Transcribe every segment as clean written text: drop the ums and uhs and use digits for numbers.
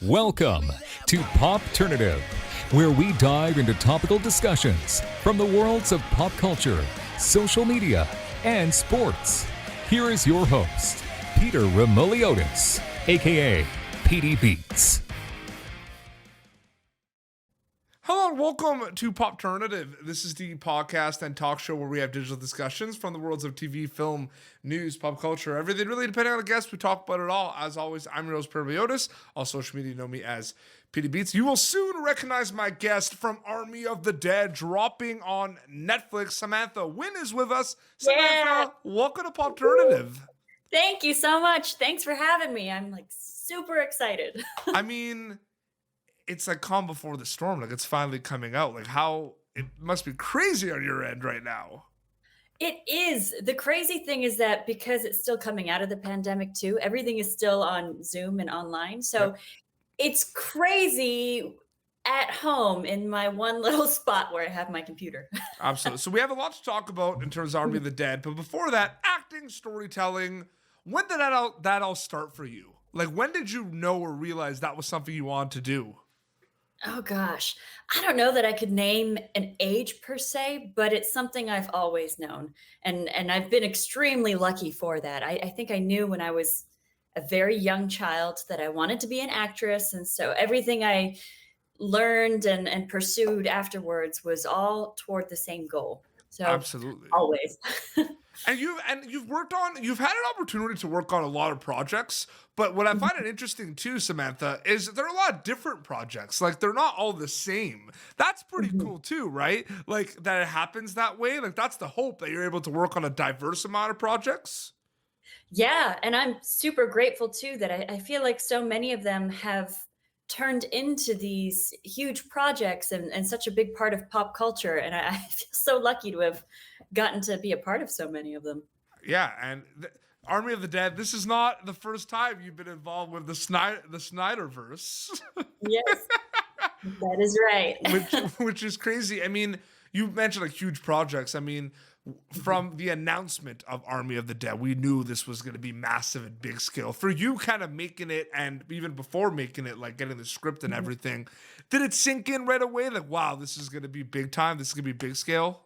Welcome to Popternative, where we dive into topical discussions from the worlds of pop culture, social media, and sports. Here is your host, Peter Remoliotis, aka PD Beats. Hello and welcome to Popternative. This is the podcast and talk show where we have digital discussions from the worlds of TV, film, news, pop culture, everything really depending on the guest. We talk about it all. As always, I'm your host, Peter Remoliotis. On social media, you know me as PD Beats. You will soon recognize my guest from Army of the Dead, dropping on Netflix. Samantha Win is with us. Samantha, welcome to Popternative. Thank you so much. Thanks for having me. I'm super excited. I mean, it's like calm before the storm. Like it's finally coming out. Like how it must be crazy on your end right now. It is. The crazy thing is that because it's still coming out of the pandemic too, everything is still on Zoom and online. So It's crazy at home in my one little spot where I have my computer. Absolutely. So we have a lot to talk about in terms of Army of the Dead. But before that, acting, storytelling, when did that all start for you? Like when did you know or realize that was something you wanted to do? Oh gosh. I don't know that I could name an age per se, but it's something I've always known. And I've been extremely lucky for that. I think I knew when I was a very young child that I wanted to be an actress. And so everything I learned and pursued afterwards was all toward the same goal. So Absolutely. always. And you've had an opportunity to work on a lot of projects, but what I find it interesting too, Samantha, is there are a lot of different projects. Like they're not all the same. That's pretty cool too, right? Like that it happens that way. Like that's the hope that you're able to work on a diverse amount of projects. Yeah. And I'm super grateful too that I feel like so many of them have turned into these huge projects and such a big part of pop culture. And I feel so lucky to have gotten to be a part of so many of them. Yeah, and Army of the Dead, this is not the first time you've been involved with the Snyderverse. Yes, that is right. which is crazy. I mean, you mentioned like huge projects. I mean, from the announcement of Army of the Dead, we knew this was going to be massive and big scale. For you kind of making it, and even before making it, like getting the script and everything, did it sink in right away? Like, wow, this is going to be big time. This is going to be big scale.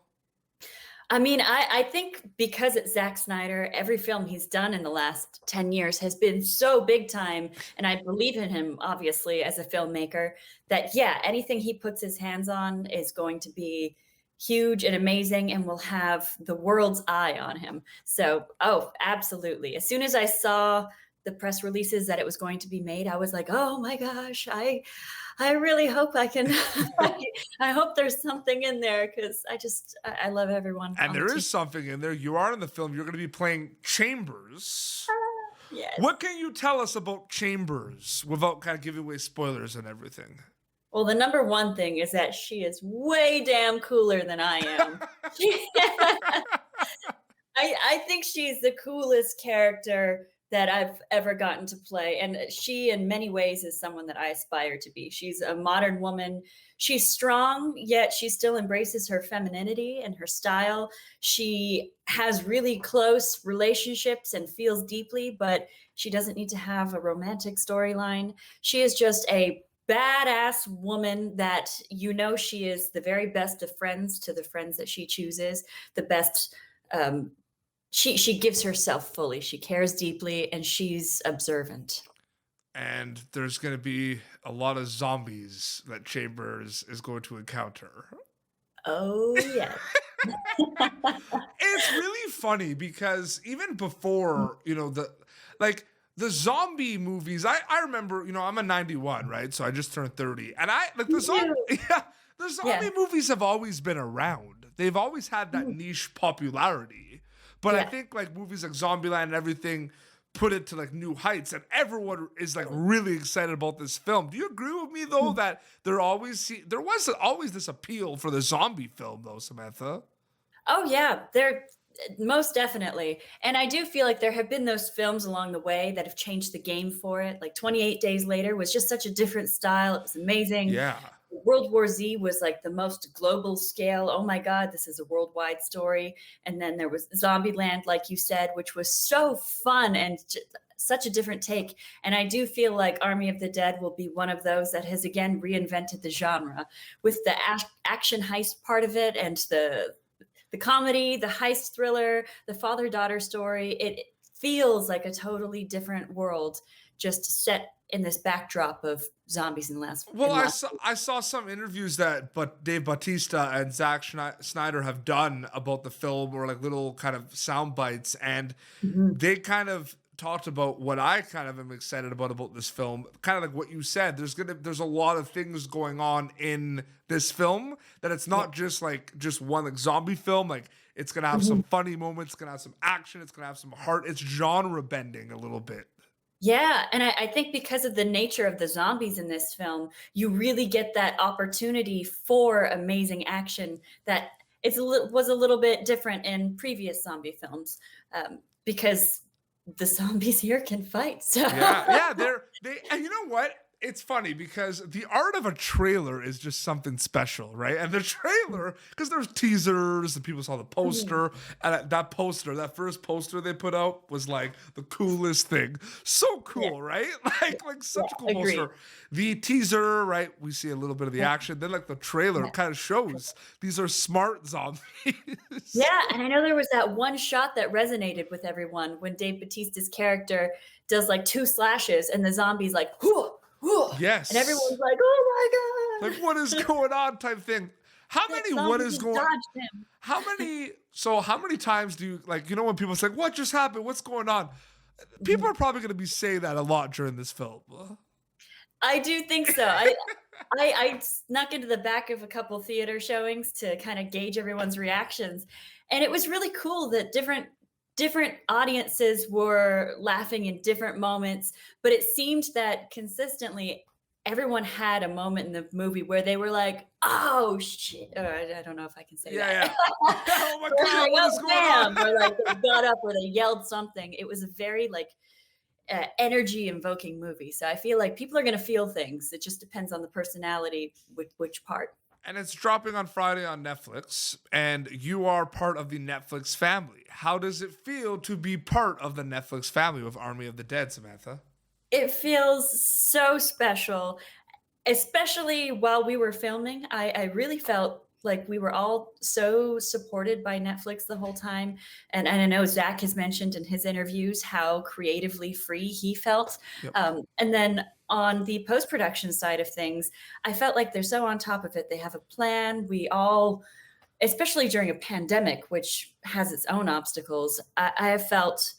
I mean, I think because it's Zack Snyder, every film he's done in the last 10 years has been so big time. And I believe in him, obviously, as a filmmaker, that, yeah, anything he puts his hands on is going to be huge and amazing and will have the world's eye on him. So, oh, absolutely. As soon as I saw the press releases that it was going to be made, I was like, oh my gosh, I really hope I can. I hope there's something in there because I love everyone. And there is something in there. You are in the film. You're going to be playing Chambers. Yes. What can you tell us about Chambers without kind of giving away spoilers and everything? Well, the number one thing is that she is way damn cooler than I am. I think she's the coolest character that I've ever gotten to play. And she, in many ways, is someone that I aspire to be. She's a modern woman. She's strong, yet she still embraces her femininity and her style. She has really close relationships and feels deeply, but she doesn't need to have a romantic storyline. She is just a badass woman that she is the very best of friends to the friends that she chooses, the best. She gives herself fully. She cares deeply, and she's observant. And there's going to be a lot of zombies that Chambers is going to encounter. Oh, yeah. It's really funny because even before, the zombie movies, I remember, I'm a 91, right? So I just turned 30. And the zombie movies have always been around. They've always had that niche popularity. But I think like movies like Zombieland and everything put it to like new heights, and everyone is like really excited about this film. Do you agree with me though that there was always this appeal for the zombie film though, Samantha? Oh yeah, there most definitely. And I do feel like there have been those films along the way that have changed the game for it. Like 28 Days Later was just such a different style. It was amazing. Yeah. World War Z was like the most global scale. Oh my God, this is a worldwide story. And then there was Zombieland, like you said, which was so fun and such a different take. And I do feel like Army of the Dead will be one of those that has again reinvented the genre with the action heist part of it, and the comedy, the heist thriller, the father-daughter story. It feels like a totally different world, just set in this backdrop of zombies in last. Well, I saw some interviews that Dave Bautista and Zack Snyder have done about the film, or like little kind of sound bites, and they kind of talked about what I kind of am excited about this film. Kind of like what you said. There's a lot of things going on in this film, that it's not just one like zombie film. Like, it's gonna have some funny moments, it's gonna have some action, it's gonna have some heart. It's genre bending a little bit. Yeah, and I think because of the nature of the zombies in this film, you really get that opportunity for amazing action that was a little bit different in previous zombie films, because the zombies here can fight. So Yeah, and you know what? It's funny because the art of a trailer is just something special, right? And the trailer, because there's teasers and people saw the poster, and that first poster they put out was like the coolest thing. So cool, right? Like such a cool poster. The teaser, right? We see a little bit of the action. Then like the trailer kind of shows these are smart zombies. Yeah, and I know there was that one shot that resonated with everyone when Dave Bautista's character does like 2 slashes and the zombie's like, whoo. Yes. And everyone's like, oh my God. Like, what is going on type thing. How many times do you, like, when people say, what just happened? What's going on? People are probably going to be saying that a lot during this film. I do think so. I snuck into the back of a couple theater showings to kind of gauge everyone's reactions. And it was really cool that different audiences were laughing in different moments, but it seemed that consistently everyone had a moment in the movie where they were like, oh shit. I don't know if I can say that. Oh my God, what is going on? Or like they got up or they yelled something. It was a very like energy invoking movie. So I feel like people are going to feel things. It just depends on the personality, which part. And it's dropping on Friday on Netflix, and you are part of the Netflix family. How does it feel to be part of the Netflix family with Army of the Dead, Samantha? It feels so special, especially while we were filming. I really felt like we were all so supported by Netflix the whole time. And I know Zach has mentioned in his interviews how creatively free he felt. Yep. And then on the post-production side of things, I felt like they're so on top of it. They have a plan. We all, especially during a pandemic, which has its own obstacles, I have felt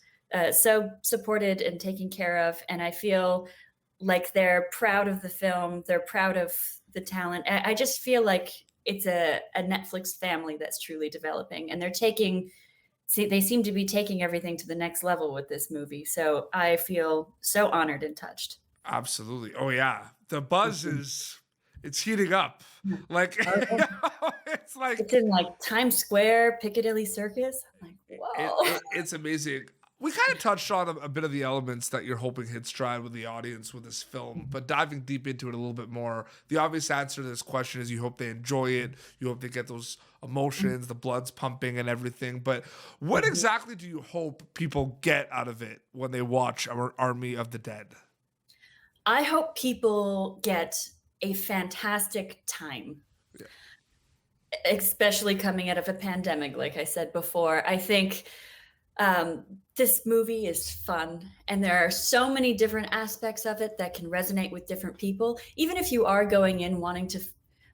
so supported and taken care of. And I feel like they're proud of the film. They're proud of the talent. I just feel like it's a Netflix family that's truly developing, and they seem to be taking everything to the next level with this movie. So I feel so honored and touched. Absolutely. Oh yeah. The buzz it's heating up. Like, it's in like Times Square, Piccadilly Circus. I'm like, whoa. It's amazing. We kind of touched on a bit of the elements that you're hoping hit stride with the audience with this film, but diving deep into it a little bit more, the obvious answer to this question is you hope they enjoy it. You hope they get those emotions, the blood's pumping and everything. But what exactly do you hope people get out of it when they watch our Army of the Dead? I hope people get a fantastic time. Yeah. Especially coming out of a pandemic, like I said before. I think this movie is fun, and there are so many different aspects of it that can resonate with different people. Even if you are going in wanting to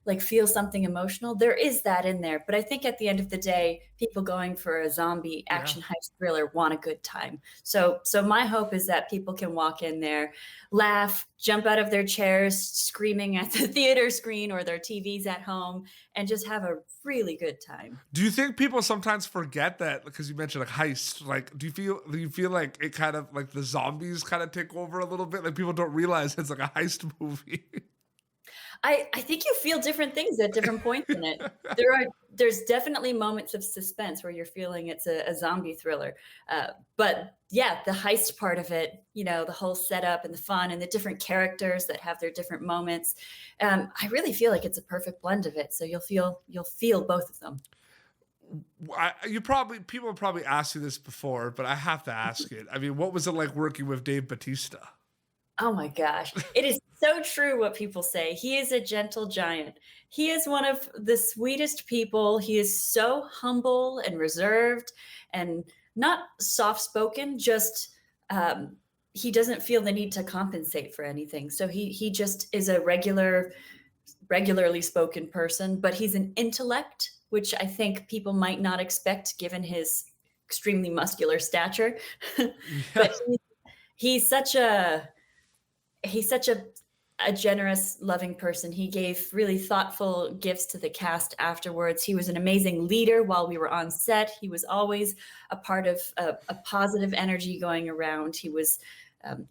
like feel something emotional, there is that in there. But I think at the end of the day, people going for a zombie action heist thriller want a good time. So my hope is that people can walk in there, laugh, jump out of their chairs, screaming at the theater screen or their TVs at home, and just have a really good time. Do you think people sometimes forget that, because you mentioned like heist? Like, do you feel like it kind of like the zombies kind of take over a little bit? Like people don't realize it's like a heist movie. I think you feel different things at different points in it. There's definitely moments of suspense where you're feeling it's a zombie thriller. But yeah, the heist part of it, the whole setup and the fun and the different characters that have their different moments. I really feel like it's a perfect blend of it. So you'll feel both of them. People have probably asked you this before, but I have to ask it. I mean, what was it like working with Dave Bautista? Oh my gosh. It is so true what people say. He is a gentle giant. He is one of the sweetest people. He is so humble and reserved and not soft spoken, just he doesn't feel the need to compensate for anything. So he just is a regularly spoken person, but he's an intellect, which I think people might not expect given his extremely muscular stature. Yeah. But he's such a he's such a generous, loving person. He gave really thoughtful gifts to the cast afterwards. He was an amazing leader while we were on set. He was always a part of a positive energy going around. He was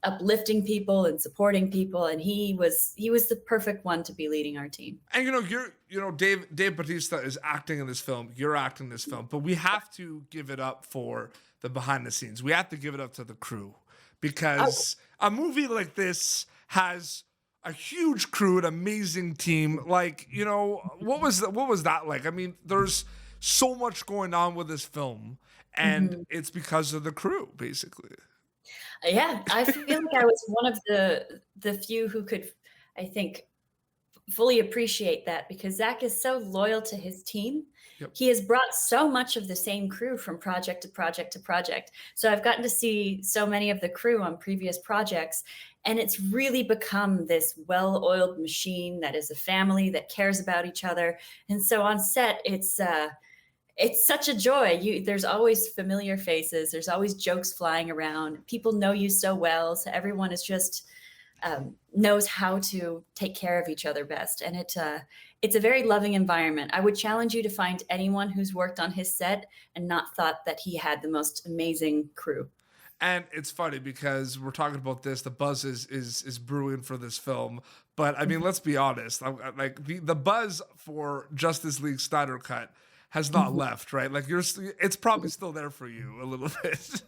uplifting people and supporting people, and he was the perfect one to be leading our team. And Dave Bautista is acting in this film. You're acting in this film, but we have to give it up for the behind the scenes. We have to give it up to the crew, because a movie like this has a huge crew, an amazing team. Like, what was that like? I mean, there's so much going on with this film, and it's because of the crew, basically. Yeah, I feel like I was one of the few who could, I think, fully appreciate that, because Zach is so loyal to his team. Yep. He has brought so much of the same crew from project to project to project. So I've gotten to see so many of the crew on previous projects, and it's really become this well-oiled machine that is a family that cares about each other. And so on set, it's such a joy. There's always familiar faces. There's always jokes flying around. People know you so well. So everyone is just knows how to take care of each other best. And it's a very loving environment. I would challenge you to find anyone who's worked on his set and not thought that he had the most amazing crew. And it's funny because we're talking about this. The buzz is brewing for this film. But I mean, let's be honest. Like the buzz for Justice League Snyder Cut has not left, right? Like it's probably still there for you a little bit.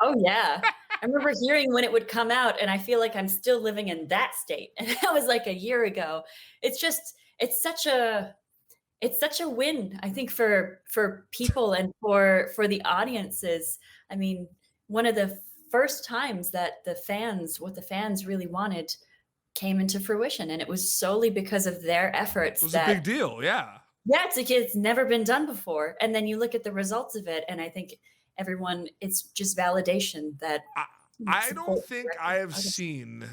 Oh yeah. I remember hearing when it would come out, and I feel like I'm still living in that state. And that was like a year ago. It's such a win, I think, for people and for the audiences. I mean, one of the first times that what the fans really wanted came into fruition, and it was solely because of their efforts. It was a big deal, yeah. Yeah, it's never been done before. And then you look at the results of it, and I think it's just validation that I don't think I have seen,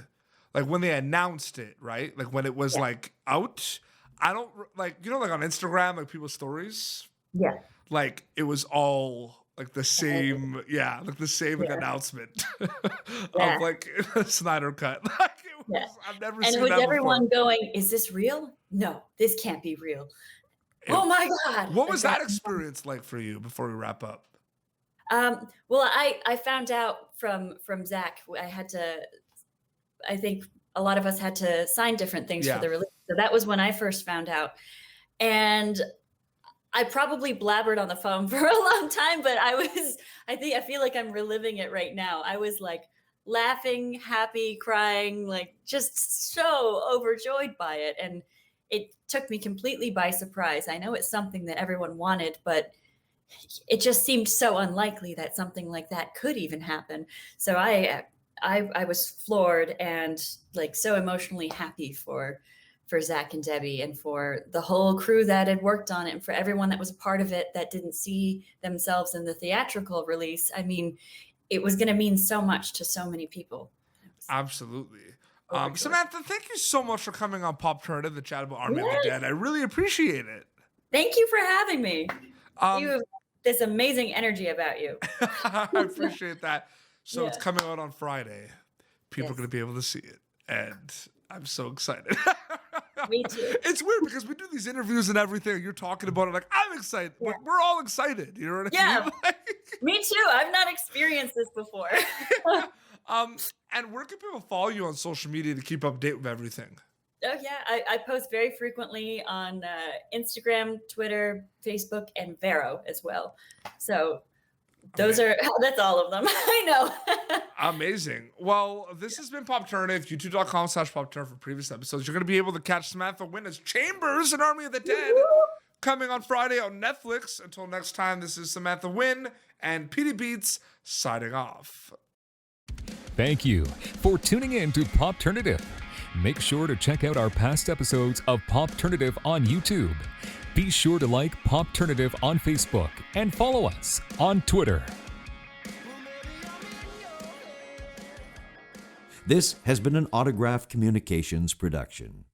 like, when they announced it, right? Like when it was like out, I don't like, like on Instagram, like people's stories. Yeah. Like it was all like the same, like the same announcement of like Snyder Cut. Like it was, I've never seen that before. And with everyone going, is this real? No, this can't be real. Oh my God. What was that experience like for you before we wrap up? Well, I found out from Zach. I think a lot of us had to sign different things for the release. So that was when I first found out. And I probably blabbered on the phone for a long time, but I feel like I'm reliving it right now. I was like laughing, happy, crying, like just so overjoyed by it. And it took me completely by surprise. I know it's something that everyone wanted, but it just seemed so unlikely that something like that could even happen. So I was floored and like so emotionally happy for Zach and Debbie and for the whole crew that had worked on it, and for everyone that was a part of it that didn't see themselves in the theatrical release. I mean, it was going to mean so much to so many people. Absolutely. Samantha, thank you so much for coming on Popternative, the chat about Army of the Dead. I really appreciate it. Thank you for having me. You have this amazing energy about you. I appreciate that. So it's coming out on Friday. People are going to be able to see it. And I'm so excited. Me too. It's weird because we do these interviews and everything. You're talking about it like, I'm excited. Yeah. We're all excited. You know what I mean? Me too. I've not experienced this before. And where can people follow you on social media to keep up to date with everything? Oh yeah, I post very frequently on Instagram, Twitter, Facebook, and Vero as well. So that's all of them. I know. Amazing. Well, this has been Popternative, youtube.com/Popternative for previous episodes. You're going to be able to catch Samantha Win as Chambers in Army of the Dead coming on Friday on Netflix. Until next time, this is Samantha Win and PD Beats signing off. Thank you for tuning in to Popternative. Make sure to check out our past episodes of Popternative on YouTube. Be sure to like Popternative on Facebook and follow us on Twitter. This has been an Autograph Communications production.